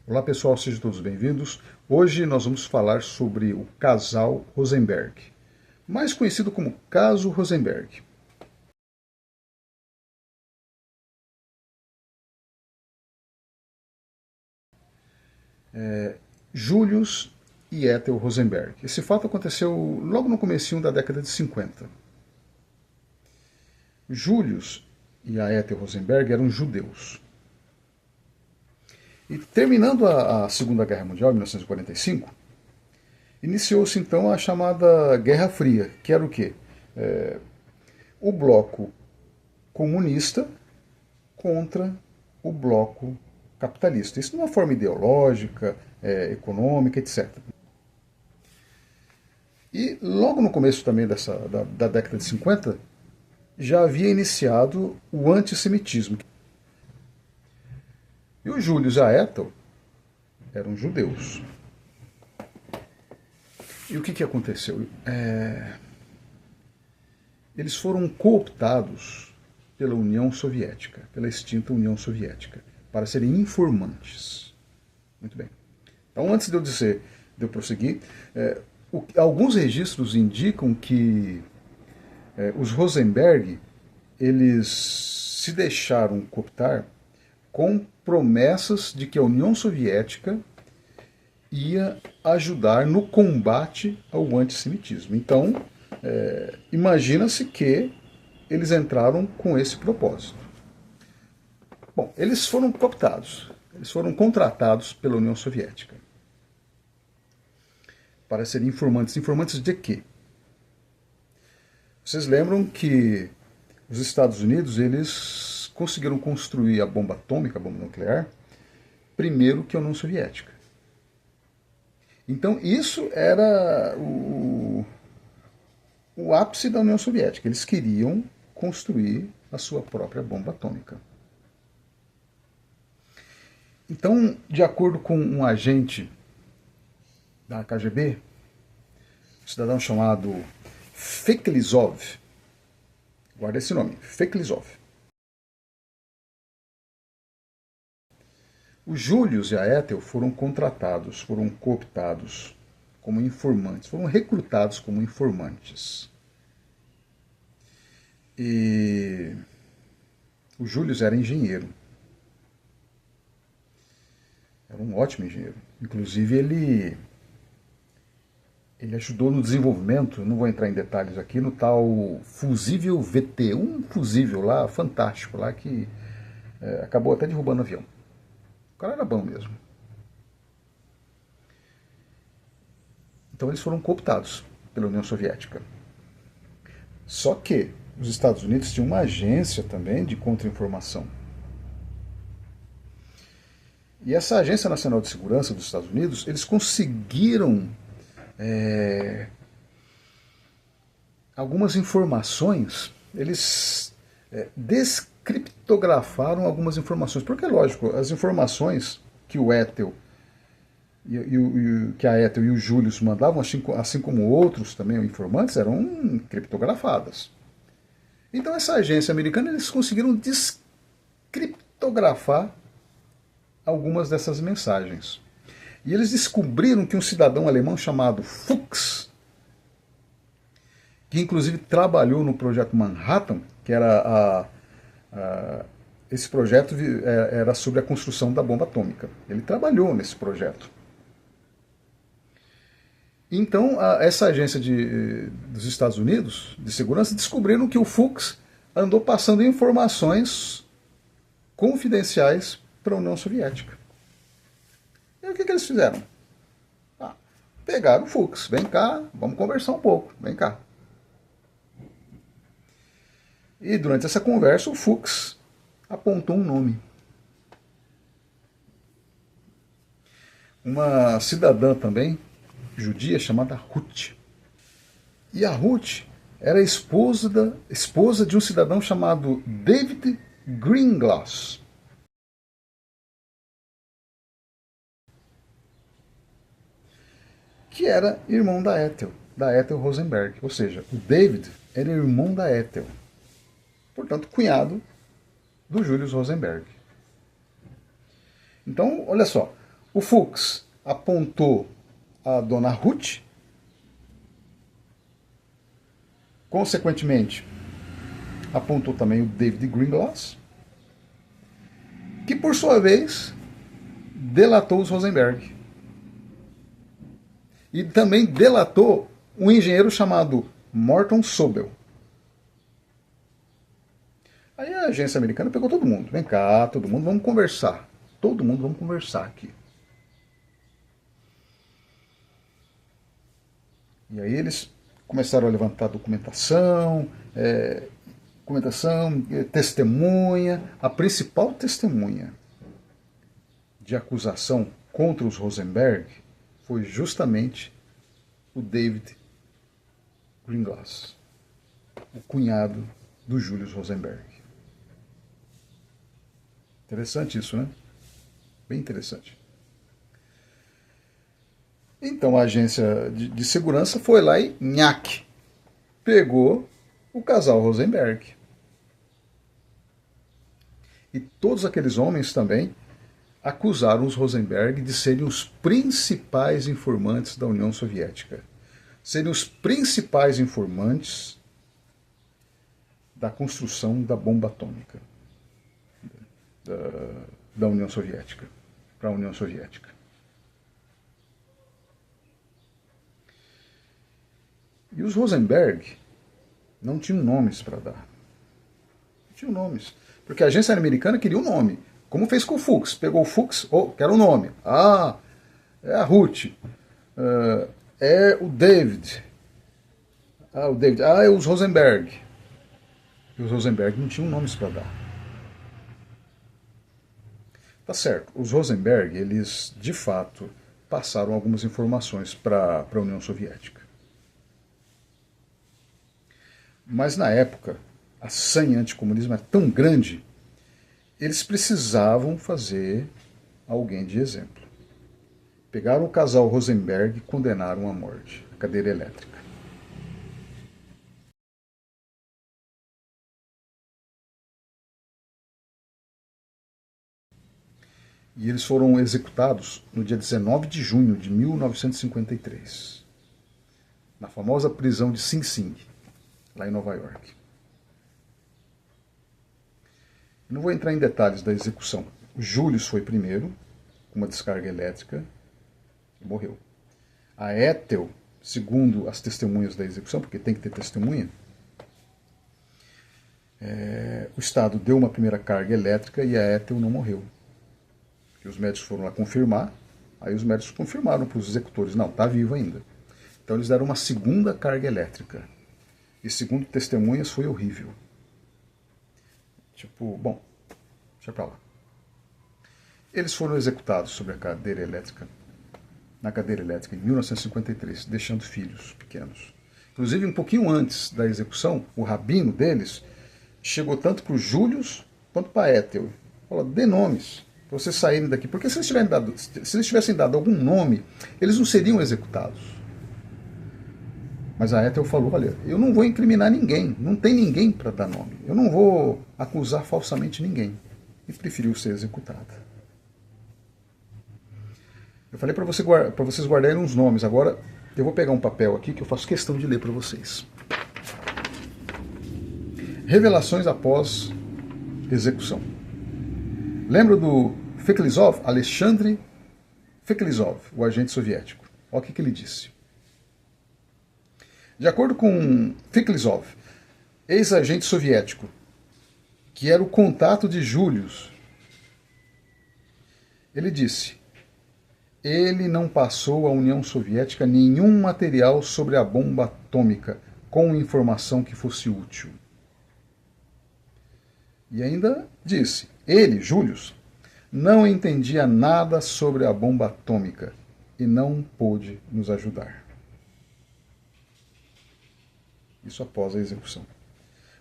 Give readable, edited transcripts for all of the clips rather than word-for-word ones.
Olá pessoal, sejam todos bem-vindos. Hoje nós vamos falar sobre o casal Rosenberg, mais conhecido como Caso Rosenberg. Julius e Ethel Rosenberg. Esse fato aconteceu logo no comecinho da década de 50. Julius e a Ethel Rosenberg eram judeus. E terminando a Segunda Guerra Mundial, em 1945, iniciou-se então a chamada Guerra Fria, que era o quê? O bloco comunista contra o bloco capitalista. Isso de uma forma ideológica, econômica, etc. E logo no começo também da década de 50, já havia iniciado o antissemitismo. E o Julius e a Ethel eram judeus. E o que aconteceu? Eles foram cooptados pela União Soviética, pela extinta União Soviética, para serem informantes. Muito bem. Então, antes de eu prosseguir, alguns registros indicam que os Rosenberg eles se deixaram cooptar com promessas de que a União Soviética ia ajudar no combate ao antissemitismo. Então, imagina-se que eles entraram com esse propósito. Bom, eles foram cooptados, eles foram contratados pela União Soviética para serem informantes. Informantes de quê? Vocês lembram que os Estados Unidos eles conseguiram construir a bomba atômica, a bomba nuclear, primeiro que a União Soviética. Então isso era o ápice da União Soviética. Eles queriam construir a sua própria bomba atômica. Então, de acordo com um agente da KGB, um cidadão chamado Feklizov, guarda esse nome, Feklizov. Os Julius e a Ethel foram contratados, foram cooptados como informantes, foram recrutados como informantes. E o Julius era engenheiro. Era um ótimo engenheiro. Inclusive ele ajudou no desenvolvimento, não vou entrar em detalhes aqui, no tal fusível VT, um fusível lá fantástico lá que acabou até derrubando o avião. O cara era bom mesmo. Então eles foram cooptados pela União Soviética. Só que os Estados Unidos tinham uma agência também de contra-informação. E essa Agência Nacional de Segurança dos Estados Unidos, eles conseguiram algumas informações, eles descriptografaram algumas informações, porque, lógico, as informações que o Ethel que a Ethel e o Julius mandavam, assim como outros também informantes, eram criptografadas. Então essa agência americana, eles conseguiram descriptografar algumas dessas mensagens. E eles descobriram que um cidadão alemão chamado Fuchs, que inclusive trabalhou no projeto Manhattan, que era esse projeto era sobre a construção da bomba atômica. Ele trabalhou nesse projeto. Então, essa agência dos Estados Unidos de segurança descobriram que o Fuchs andou passando informações confidenciais para a União Soviética. E o que eles fizeram? Pegaram o Fuchs, vem cá, vamos conversar um pouco, vem cá. E durante essa conversa o Fuchs apontou um nome. Uma cidadã também, judia, chamada Ruth. E a Ruth era esposa de um cidadão chamado David Greenglass. Que era irmão da Ethel Rosenberg. Ou seja, o David era irmão da Ethel. Portanto, cunhado do Julius Rosenberg. Então, olha só, O Fuchs apontou a dona Ruth, consequentemente, apontou também o David Greenglass, que por sua vez delatou os Rosenberg. E também delatou um engenheiro chamado Morton Sobel. Aí a agência americana pegou todo mundo. Vem cá, todo mundo, vamos conversar. Todo mundo, vamos conversar aqui. E aí eles começaram a levantar documentação, testemunha. A principal testemunha de acusação contra os Rosenberg foi justamente o David Greenglass, o cunhado do Julius Rosenberg. Interessante isso, né? Bem interessante. Então a agência de segurança foi lá e nhaque, pegou o casal Rosenberg. E todos aqueles homens também acusaram os Rosenberg de serem os principais informantes da União Soviética. Serem os principais informantes da construção da bomba atômica da União Soviética, para a União Soviética. E os Rosenberg não tinham nomes para dar. Não tinham nomes. Porque a agência americana queria um nome. Como fez com o Fuchs. Pegou o Fuchs, quer um nome. Ah, é a Ruth. É o David. É os Rosenberg. E os Rosenberg não tinham nomes para dar. Tá certo. Os Rosenberg, eles, de fato, passaram algumas informações para a União Soviética. Mas na época, a sanha anticomunismo era tão grande, eles precisavam fazer alguém de exemplo. Pegaram o casal Rosenberg e condenaram à morte, à cadeira elétrica. E eles foram executados no dia 19 de junho de 1953, na famosa prisão de Sing Sing, lá em Nova York. Não vou entrar em detalhes da execução. O Julius foi primeiro, com uma descarga elétrica, e morreu. A Ethel, segundo as testemunhas da execução, porque tem que ter testemunha, o Estado deu uma primeira carga elétrica e a Ethel não morreu. E os médicos foram lá confirmar, aí os médicos confirmaram para os executores, não, está vivo ainda. Então eles deram uma segunda carga elétrica. E segundo testemunhas foi horrível. Tipo, bom, deixa pra lá. Eles foram executados sobre a cadeira elétrica, na cadeira elétrica em 1953, deixando filhos pequenos. Inclusive, um pouquinho antes da execução, o rabino deles chegou tanto para o Julius quanto para a Ethel. Falou, dê nomes para vocês saírem daqui. Porque se eles tivessem dado algum nome, eles não seriam executados. Mas a Ethel falou, olha, eu não vou incriminar ninguém, não tem ninguém para dar nome. Eu não vou acusar falsamente ninguém. E preferiu ser executada. Eu falei para vocês guardarem uns nomes. Agora eu vou pegar um papel aqui que eu faço questão de ler para vocês. Revelações após execução. Lembra do Feklizov, Alexandre Feklizov, o agente soviético? Olha o que ele disse. De acordo com Feklizov, ex-agente soviético, que era o contato de Julius, ele disse: ele não passou à União Soviética nenhum material sobre a bomba atômica com informação que fosse útil. E ainda disse, ele, Julius, não entendia nada sobre a bomba atômica e não pôde nos ajudar. Isso após a execução.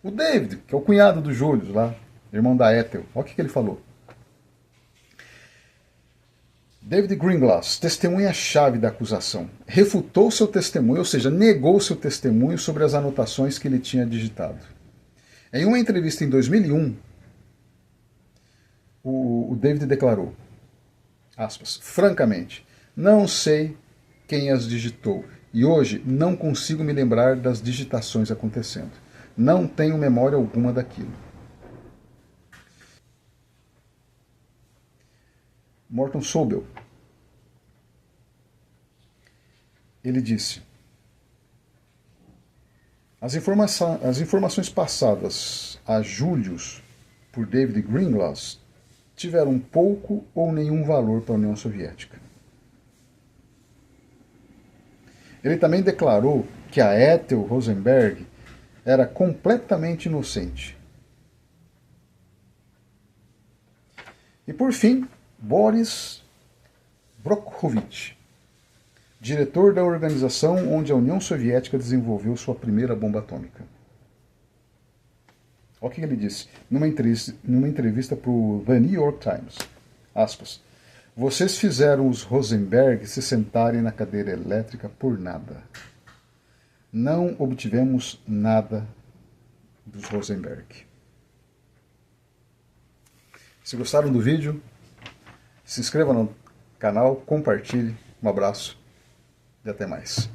O David, que é o cunhado do Julius lá, irmão da Ethel, olha o que ele falou. David Greenglass, testemunha-chave da acusação, refutou seu testemunho, ou seja, negou seu testemunho sobre as anotações que ele tinha digitado. Em uma entrevista em 2001, o David declarou: aspas, francamente, não sei quem as digitou e hoje não consigo me lembrar das digitações acontecendo. Não tenho memória alguma daquilo. Morton Sobel, ele disse: as informações passadas a Julius por David Greenglass tiveram pouco ou nenhum valor para a União Soviética. Ele também declarou que a Ethel Rosenberg era completamente inocente. E por fim, Boris Brockovich, diretor da organização onde a União Soviética desenvolveu sua primeira bomba atômica. Olha o que ele disse numa entrevista para o The New York Times. Aspas, vocês fizeram os Rosenberg se sentarem na cadeira elétrica por nada. Não obtivemos nada dos Rosenberg. Se gostaram do vídeo, se inscreva no canal, compartilhe. Um abraço e até mais.